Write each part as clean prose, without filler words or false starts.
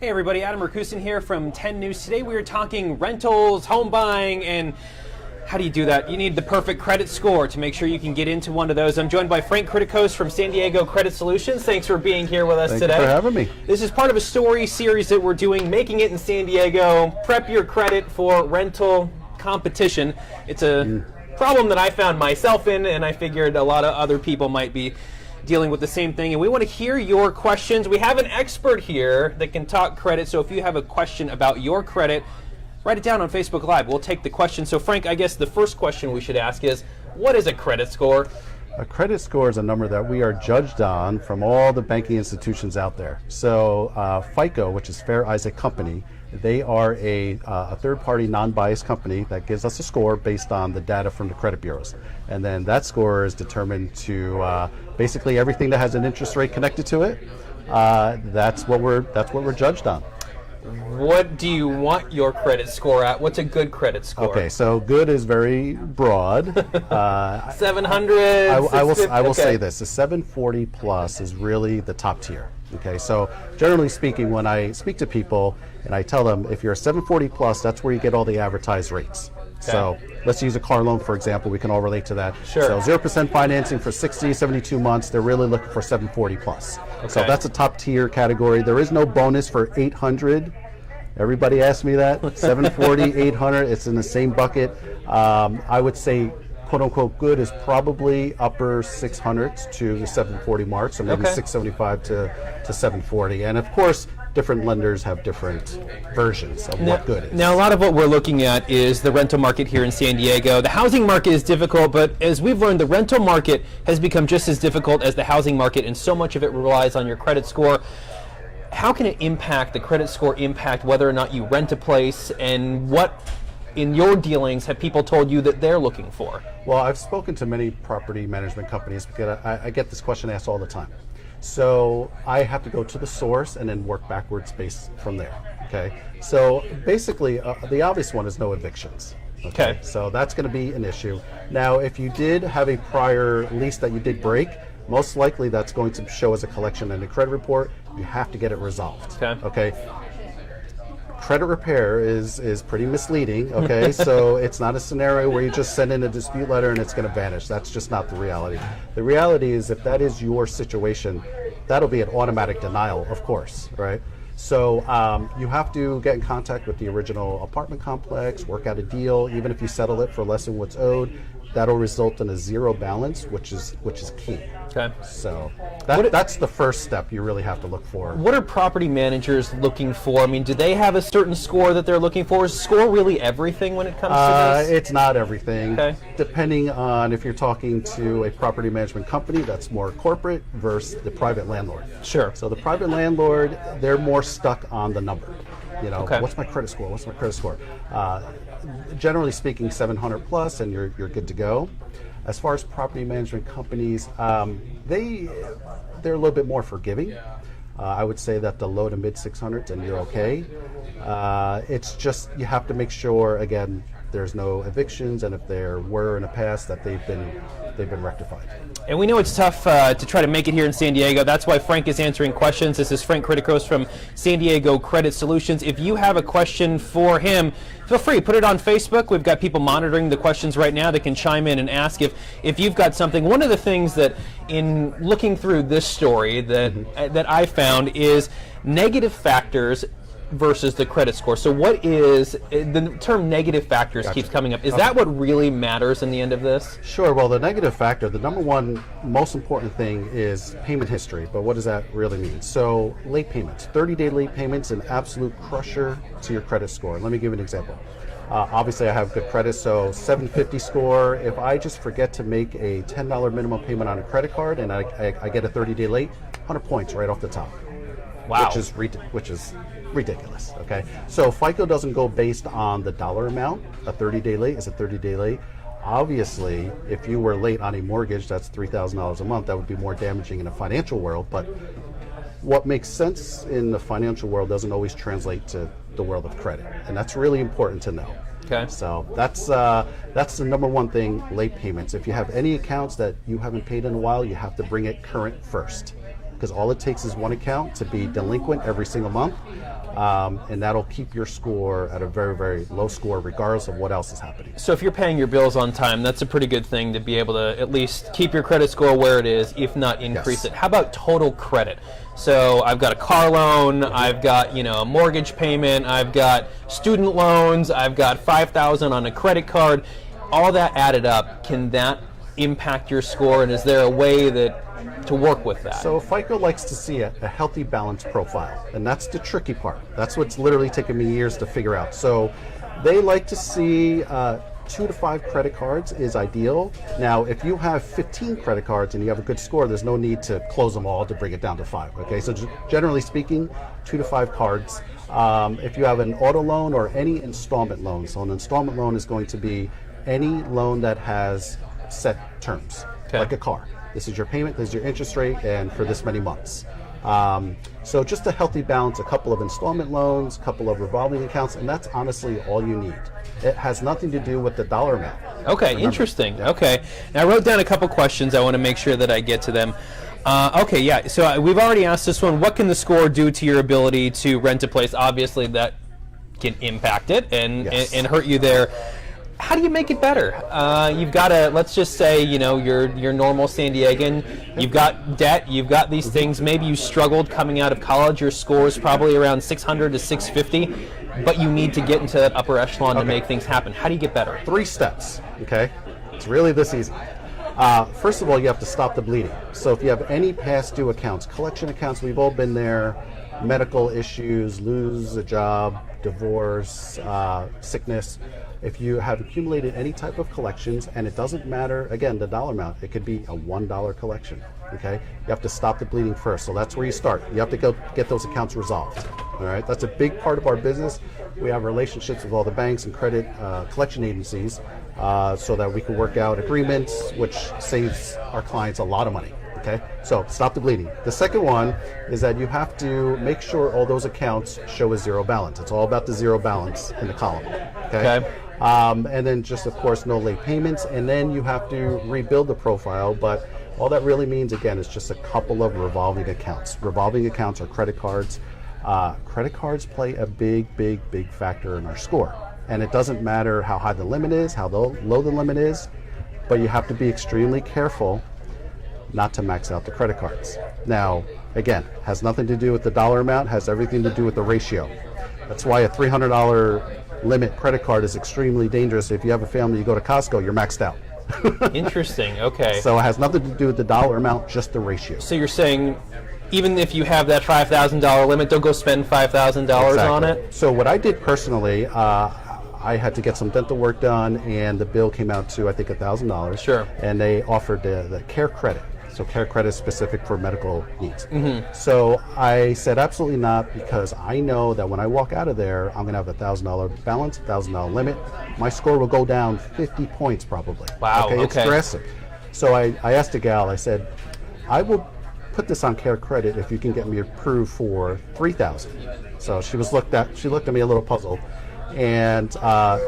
Hey everybody, Adam Rakusin here from 10 News. Today we are talking rentals, home buying, and how do you do that? You need the perfect credit score to make sure you can get into one of those. I'm joined by Frank Kriticos from San Diego Credit Solutions. Thanks for being here with us today. Thank you for having me. This is part of a story series that we're doing, Making It in San Diego, Prep Your Credit for Rental Competition. It's a problem that I found myself in, and I figured a lot of other people might be dealing with the same thing, and we want to hear your questions. We have an expert here that can talk credit, so if you have a question about your credit, write it down on Facebook Live. We'll take the question. So Frank, I guess the first question we should ask is, what is a credit score? A credit score is a number that we are judged on from all the banking institutions out there. So FICO, which is Fair Isaac Company, they are a third-party non-biased company that gives us a score based on the data from the credit bureaus. And then that score is determined to basically everything that has an interest rate connected to it. That's what we're judged on. What do you want your credit score at? What's a good credit score? Okay, so good is very broad. 700. I will say this: a 740 plus is really the top tier. Okay, so generally speaking, when I speak to people and I tell them if you're a 740 plus, that's where you get all the advertised rates. Okay. So let's use a car loan, for example. We can all relate to that. Sure. So 0% financing for 60, 72 months, they're really looking for 740 plus. Okay. So that's a top tier category. There is no bonus for 800. Everybody asks me that. 740, 800, it's in the same bucket. I would say quote unquote good is probably upper 600s to the 740 mark, so maybe 675 to 740. And of course, different lenders have different versions of what good is. Now, a lot of what we're looking at is the rental market here in San Diego. The housing market is difficult, but as we've learned, the rental market has become just as difficult as the housing market, and so much of it relies on your credit score. How can it impact, the credit score impact whether or not you rent a place, and what in your dealings have people told you that they're looking for? Well, I've spoken to many property management companies because I get this question asked all the time. So I have to go to the source and then work backwards based from there. Okay. So basically, the obvious one is no evictions. Okay. So that's going to be an issue. Now, if you did have a prior lease that you did break, most likely that's going to show as a collection in the credit report. You have to get it resolved. Okay. Credit repair is pretty misleading. Okay. So it's not a scenario where you just send in a dispute letter and it's going to vanish. That's just not the reality. The reality is, if that is your situation, that'll be an automatic denial, of course, right? So you have to get in contact with the original apartment complex, work out a deal. Even if you settle it for less than what's owed, that'll result in a zero balance, which is key. Okay. So that's the first step you really have to look for. What are property managers looking for? I mean, do they have a certain score that they're looking for? Is score really everything when it comes to this? It's not everything. Okay. Depending on if you're talking to a property management company that's more corporate versus the private landlord. Sure. So the private landlord, they're more stuck on the number. You know, what's my credit score? What's my credit score? Generally speaking, 700 plus, and you're good to go. As far as property management companies, they're a little bit more forgiving. I would say that the low to mid 600s, and you're okay. It's just you have to make sure, again, there's no evictions, and if there were in the past, that they've been rectified. And we know it's tough to try to make it here in San Diego. That's why Frank is answering questions. This is Frank Kriticos from San Diego Credit Solutions. If you have a question for him, feel free, put it on Facebook. We've got people monitoring the questions right now that can chime in and ask if you've got something. One of the things that in looking through this story that I found is negative factors versus the credit score. So what is, the term negative factors keeps coming up. Is that what really matters in the end of this? Sure. Well, the negative factor, the number one most important thing is payment history. But what does that really mean? So late payments, 30-day late payments, an absolute crusher to your credit score. Let me give you an example. Obviously, I have good credit, so 750 score. If I just forget to make a $10 minimum payment on a credit card and I get a 30-day late, 100 points right off the top. Wow. Which is ridiculous. Okay, so FICO doesn't go based on the dollar amount. A 30-day late is a 30-day late. Obviously, if you were late on a mortgage, that's $3,000 a month. That would be more damaging in a financial world. But what makes sense in the financial world doesn't always translate to the world of credit, and that's really important to know. Okay. So that's the number one thing, late payments. If you have any accounts that you haven't paid in a while, you have to bring it current first. because all it takes is one account to be delinquent every single month, and that'll keep your score at a very, very low score regardless of what else is happening. So if you're paying your bills on time, that's a pretty good thing to be able to at least keep your credit score where it is, if not increase it. How about total credit? So I've got a car loan, I've got a mortgage payment, I've got student loans, I've got $5,000 on a credit card. All that added up, can that impact your score, and is there a way to work with that? So FICO likes to see a healthy balance profile, and that's the tricky part. That's what's literally taken me years to figure out. So they like to see 2 to 5 credit cards is ideal. Now, if you have 15 credit cards and you have a good score, there's no need to close them all to bring it down to 5. Okay, so generally speaking, 2 to 5 cards. If you have an auto loan or any installment loan, so an installment loan is going to be any loan that has set terms, like a car. This is your payment, this is your interest rate, and for this many months. So just a healthy balance, a couple of installment loans, a couple of revolving accounts, and that's honestly all you need. It has nothing to do with the dollar amount. Okay, remember. Interesting. Yeah. Okay, now I wrote down a couple questions. I want to make sure that I get to them. Okay, yeah, so we've already asked this one. What can the score do to your ability to rent a place? Obviously, that can impact it and hurt you there. How do you make it better? You've got to, let's just say, you're normal San Diegan. You've got debt. You've got these things. Maybe you struggled coming out of college. Your score is probably around 600 to 650, but you need to get into that upper echelon to make things happen. How do you get better? 3 steps, okay? It's really this easy. First of all, you have to stop the bleeding. So if you have any past due accounts, collection accounts, we've all been there, medical issues, lose a job, divorce, sickness. If you have accumulated any type of collections, and it doesn't matter, again, the dollar amount, it could be a $1 collection, okay? You have to stop the bleeding first, so that's where you start. You have to go get those accounts resolved, all right? That's a big part of our business. We have relationships with all the banks and credit collection agencies so that we can work out agreements, which saves our clients a lot of money. Okay, so stop the bleeding. The second one is that you have to make sure all those accounts show a zero balance. It's all about the zero balance in the column. Okay. And then just, of course, no late payments, and then you have to rebuild the profile. But all that really means, again, is just a couple of revolving accounts. Revolving accounts are credit cards. Credit cards play a big, big, big factor in our score. And it doesn't matter how high the limit is, how low the limit is, but you have to be extremely careful not to max out the credit cards. Now, again, has nothing to do with the dollar amount, has everything to do with the ratio. That's why a $300 limit credit card is extremely dangerous. If you have a family, you go to Costco, you're maxed out. Interesting, okay. So it has nothing to do with the dollar amount, just the ratio. So you're saying, even if you have that $5,000 limit, don't go spend $5,000 on it? So what I did personally, I had to get some dental work done, and the bill came out to, I think, $1,000. Sure. And they offered the care credit. So care credit is specific for medical needs. Mm-hmm. So I said absolutely not, because I know that when I walk out of there, I'm going to have a $1,000 balance, $1,000 limit. My score will go down 50 points probably. Wow. Okay. It's drastic. So I asked the gal, I said, I will put this on care credit if you can get me approved for $3,000. So she looked at me a little puzzled. And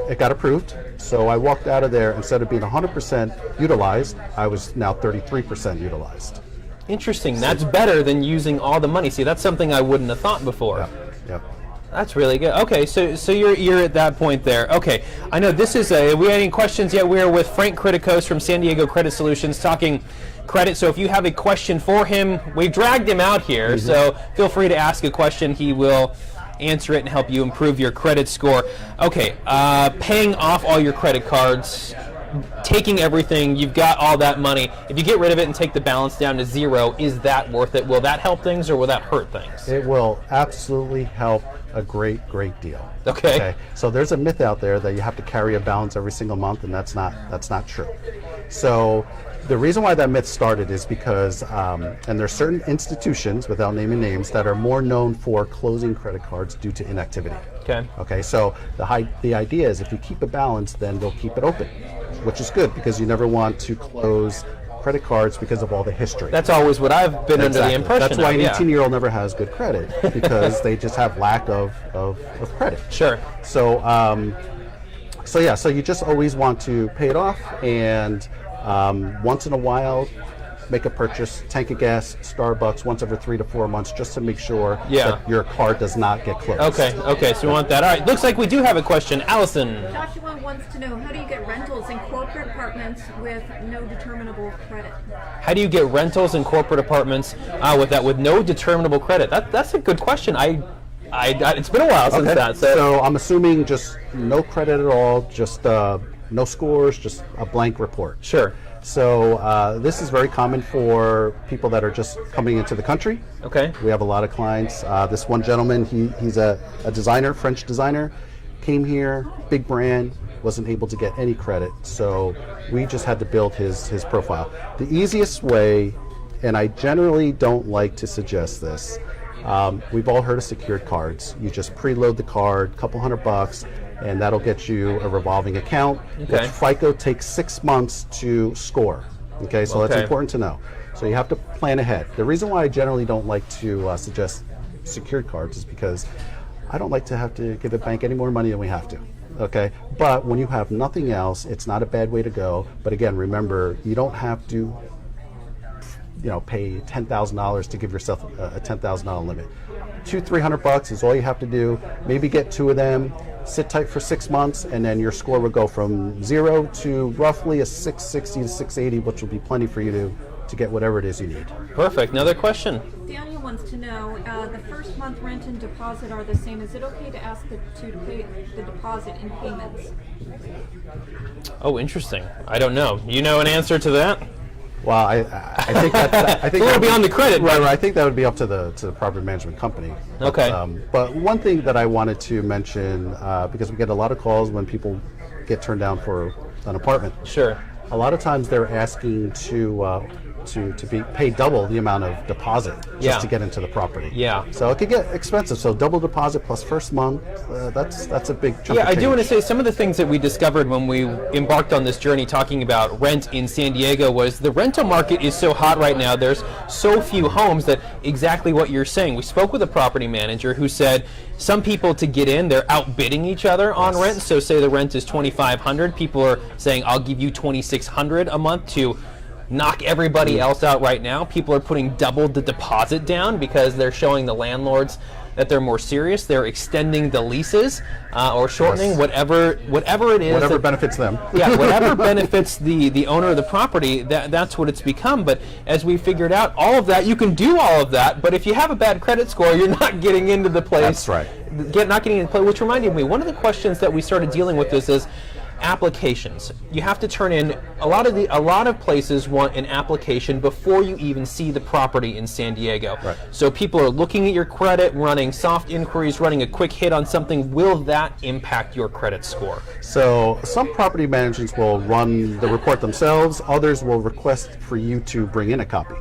it got approved. So I walked out of there, instead of being 100% utilized, I was now 33% utilized. Interesting. That's better than using all the money. See, that's something I wouldn't have thought before. Yep. That's really good. Okay, so you're at that point there. Okay, I know this is we had any questions yet? We're with Frank Kriticos from San Diego Credit Solutions talking credit. So if you have a question for him, we dragged him out here. Mm-hmm. So feel free to ask a question. He will answer it and help you improve your credit score. Okay, paying off all your credit cards, taking everything, you've got all that money. If you get rid of it and take the balance down to zero, is that worth it? Will that help things, or will that hurt things? It will absolutely help a great deal. Okay. So there's a myth out there that you have to carry a balance every single month, and that's not true. So the reason why that myth started is because, and there's certain institutions, without naming names, that are more known for closing credit cards due to inactivity. Okay. So the idea is, if you keep a balance, then they'll keep it open, which is good, because you never want to close credit cards because of all the history. That's always what I've been under the impression. That's why an 18-year-old never has good credit, because they just have lack of credit. Sure. So so you just always want to pay it off, and once in a while, make a purchase, tank of gas, Starbucks, once every 3 to 4 months, just to make sure Yeah. that your card does not get closed. Okay, so we want that. All right, looks like we do have a question. Allison. Joshua wants to know, how do you get rentals in corporate apartments with no determinable credit? How do you get rentals in corporate apartments with no determinable credit? That's a good question. It's been a while since that. So I'm assuming just no credit at all, just no scores, just a blank report. Sure. So this is very common for people that are just coming into the country. Okay. We have a lot of clients. This one gentleman, he's a designer, French designer, came here, big brand, wasn't able to get any credit. So we just had to build his profile. The easiest way, and I generally don't like to suggest this, we've all heard of secured cards. You just preload the card, couple $100, and that'll get you a revolving account, which FICO takes 6 months to score. Okay, so that's important to know. So you have to plan ahead. The reason why I generally don't like to suggest secured cards is because I don't like to have to give a bank any more money than we have to. Okay, but when you have nothing else, it's not a bad way to go. But again, remember, you don't have to pay $10,000 to give yourself a $10,000 limit. $200-300 is all you have to do. Maybe get 2 of them, sit tight for 6 months, and then your score will go from 0 to roughly a 660 to 680, which will be plenty for you to get whatever it is you need. Perfect. Another question. Daniel wants to know, the first month rent and deposit are the same. Is it okay to ask to pay the deposit in payments? Oh, interesting. I don't know. You know an answer to that? Well, I think that's, I think a little beyond the credit. Right. I think that would be up to the property management company. Okay. But one thing that I wanted to mention, because we get a lot of calls when people get turned down for an apartment. Sure. A lot of times they're asking to pay double the amount of deposit just to get into the property. Yeah. So it could get expensive. So double deposit plus first month, that's a big chunk. Yeah, of I change. do want to say some of the things that we discovered when we embarked on this journey talking about rent in San Diego was the rental market is so hot right now. There's so few homes that exactly what you're saying. We spoke with a property manager who said some people to get in, they're outbidding each other on rent. So say the rent is $2,500, people are saying I'll give you $2,600 a month to knock everybody else out right now. People are putting double the deposit down because they're showing the landlords that they're more serious. They're extending the leases or shortening whatever it is. Whatever benefits them. Yeah, whatever benefits the owner of the property, that's what it's become. But as we figured out, all of that, you can do all of that, but if you have a bad credit score, you're not getting into the place. That's right. Not getting into the place, which reminded me, one of the questions that we started dealing with is applications. You have to turn in a lot of places want an application before you even see the property in San Diego. Right. So people are looking at your credit, running soft inquiries, running a quick hit on something. Will that impact your credit score? So some property managers will run the report themselves. Others will request for you to bring in a copy.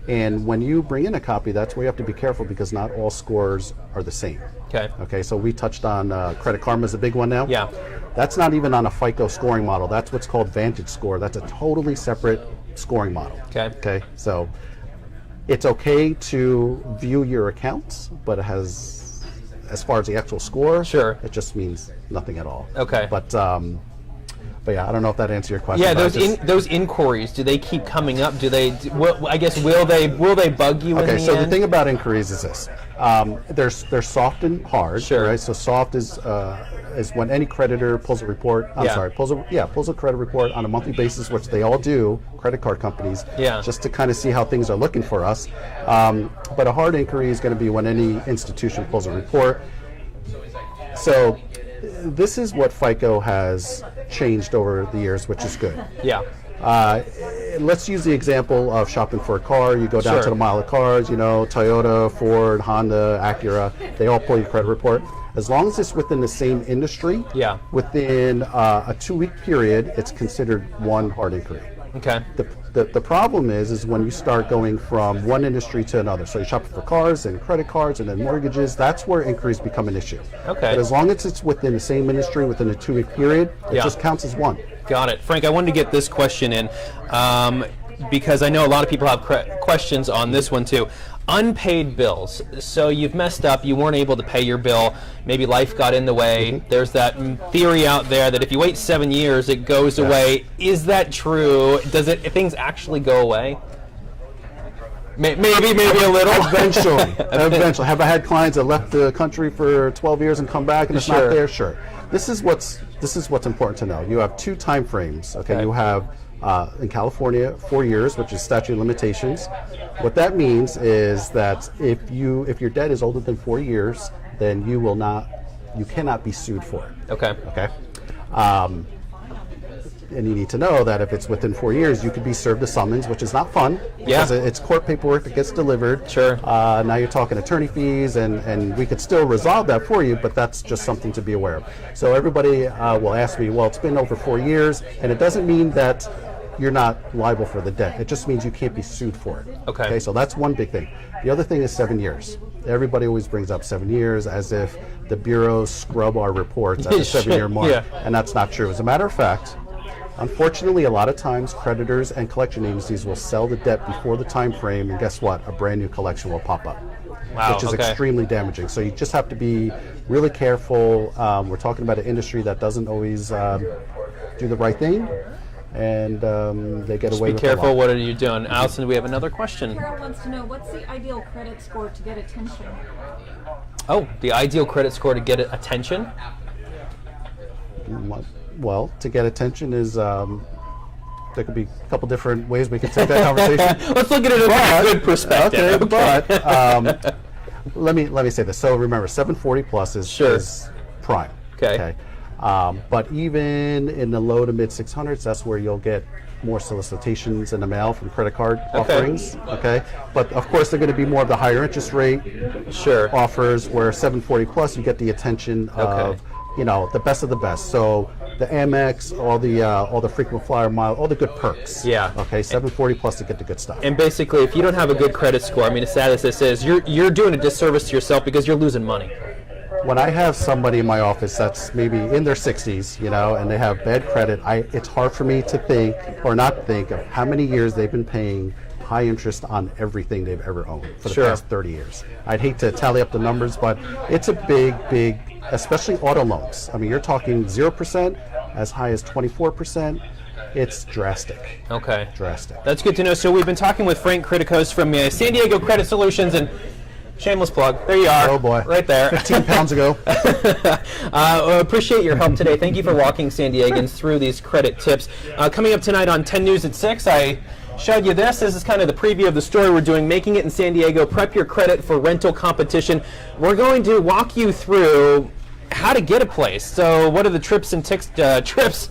And when you bring in a copy, that's where you have to be careful because not all scores are the same. Okay, so we touched on Credit Karma is a big one now. Yeah. That's not even on a FICO scoring model. That's what's called Vantage Score. That's a totally separate scoring model. Okay, so it's okay to view your accounts, but it has, as far as the actual score, it just means nothing at all. Okay. But yeah, I don't know if that answers your question. Yeah, those inquiries, do they keep coming up? Do they? I guess will they bug you? Okay, in the so end? the thing about inquiries is this: there's soft and hard. Right. So soft is when any creditor pulls a report. Pulls a credit report on a monthly basis, which they all do. Credit card companies. Just to kind of see how things are looking for us. But a hard inquiry is going to be when any institution pulls a report. So this is what FICO has changed over the years, which is good. Yeah. Let's use the example of shopping for a car. You go down to the mile of cars, Toyota, Ford, Honda, Acura, they all pull your credit report. As long as it's within the same industry, within a 2-week period, it's considered one hard inquiry. Okay. The problem is when you start going from one industry to another. So you're shopping for cars and credit cards and then mortgages. That's where inquiries become an issue. Okay. But as long as it's within the same industry within a 2-week period, it just counts as one. Got it. Frank, I wanted to get this question in because I know a lot of people have questions on this one too. Unpaid bills. So you've messed up, you weren't able to pay your bill, maybe life got in the way. There's that theory out there that if you wait 7 years, it goes away. Is that true? If things actually go away? Maybe a little. Eventually. Have I had clients that left the country for 12 years and come back and it's not there? Sure. This is what's important to know. You have two time frames. Okay. You have in California 4 years, which is statute of limitations. What that means is that if your debt is older than 4 years, then you cannot be sued for it. Okay. Okay. And you need to know that if it's within 4 years, you could be served a summons, which is not fun. Because it's court paperwork that gets delivered. Sure. Now you're talking attorney fees, and we could still resolve that for you, but that's just something to be aware of. So everybody will ask me, well, it's been over 4 years, and it doesn't mean that you're not liable for the debt. It just means you can't be sued for it. Okay. So that's one big thing. The other thing is 7 years. Everybody always brings up 7 years as if the bureaus scrub our reports at the 7-year mark, and that's not true. As a matter of fact, unfortunately, a lot of times creditors and collection agencies will sell the debt before the time frame, and guess what? A brand new collection will pop up, which is extremely damaging. So you just have to be really careful. We're talking about an industry that doesn't always do the right thing, and they get away with it. Be careful. What are you doing? Allison, we have another question. Carol wants to know, what's the ideal credit score to get attention? Oh, the ideal credit score to get attention? Well, to get attention is there could be a couple different ways we can take that conversation. Let's look at it from a good perspective. But let me say this. So remember, 740 plus is prime. Okay. But even in the low to mid 600s, that's where you'll get more solicitations in the mail from credit card offerings. Okay. But of course, they're going to be more of the higher interest rate offers, where 740 plus you get the attention of the best of the best. So the Amex, all the frequent flyer mile, all the good perks. Yeah. Okay, 740 plus to get the good stuff. And basically, if you don't have a good credit score, I mean, as sad as this is, you're doing a disservice to yourself because you're losing money. When I have somebody in my office that's maybe in their 60s, and they have bad credit, it's hard for me to think or not think of how many years they've been paying high interest on everything they've ever owned for the past 30 years. I'd hate to tally up the numbers, but it's a big, especially auto loans. I mean, you're talking 0% as high as 24%. It's drastic. Okay. Drastic. That's good to know. So we've been talking with Frank Kriticos from San Diego Credit Solutions, and shameless plug. There you are. Oh boy. Right there. 15 pounds ago. Appreciate your help today. Thank you for walking San Diegans through these credit tips. Coming up tonight on 10 News at 6, I showed you this. This is kind of the preview of the story we're doing, Making It in San Diego, Prep Your Credit for Rental Competition. We're going to walk you through how to get a place. So what are the tips and tricks? Tips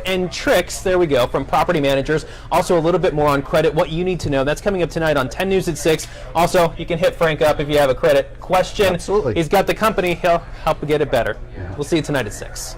and tricks, there we go, from property managers. Also a little bit more on credit, what you need to know. That's coming up tonight on 10 News at 6. Also, you can hit Frank up if you have a credit question. Absolutely. He's got the company. He'll help you get it better. We'll see you tonight at 6.